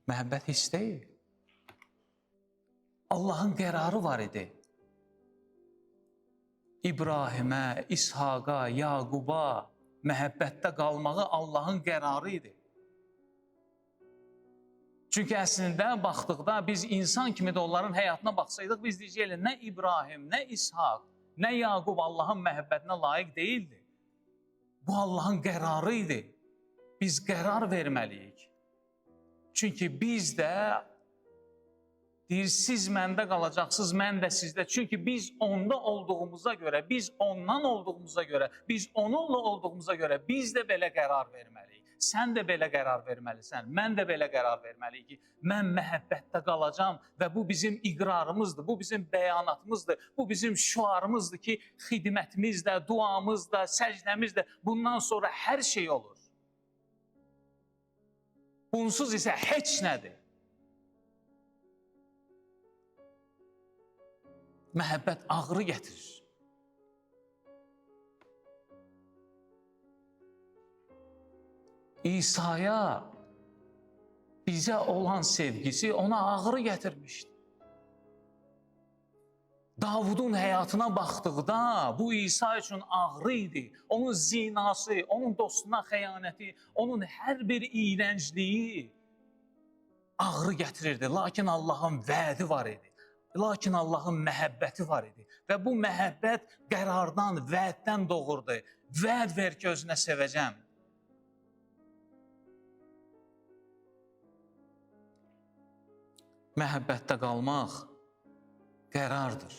Məhəbbət hiss deyil. Allahın qərarı var idi. İbrahimə, İshaqa, Yaquba məhəbbətdə qalmağı Allahın qərarı idi. Çünki əslində baxdıqda biz insan kimi də onların həyatına baxsaydıq, biz deyəcəyik, nə İbrahim, nə İshaq, nə Yaqub Allahın məhəbbətinə layiq deyildi. Bu Allahın qərarı idi. Biz qərar verməliyik. Çünki biz də deyir, siz məndə qalacaqsınız, mən də sizdə. Çünki biz onda olduğumuza görə, biz ondan olduğumuza görə, biz onunla olduğumuza görə biz də belə qərar verməliyik. Sən də belə qərar verməlisən, mən də belə qərar verməliyik ki, mən məhəbbətdə qalacam və bu bizim iqrarımızdır, bu bizim bəyanatımızdır, bu bizim şüarımızdır ki, xidmətimiz də, duamız da, səcdəmiz də bundan sonra hər şey olur. Bunsuz isə heç nədir. Məhəbbət ağrı gətirir. İsa'ya bizə olan sevgisi ona ağrı gətirmişdi. Davudun həyatına baxdıqda bu İsa üçün ağrı idi. Onun zinası, onun dostuna xəyanəti, onun hər bir iyrəncliyi ağrı gətirirdi. Lakin Allahın vədi var idi. Lakin Allahın məhəbbəti var idi. Və bu məhəbbət qərardan, vəddən doğurdu. Vəd ver ki, özünə sevəcəm. Məhəbbətdə qalmaq qərardır.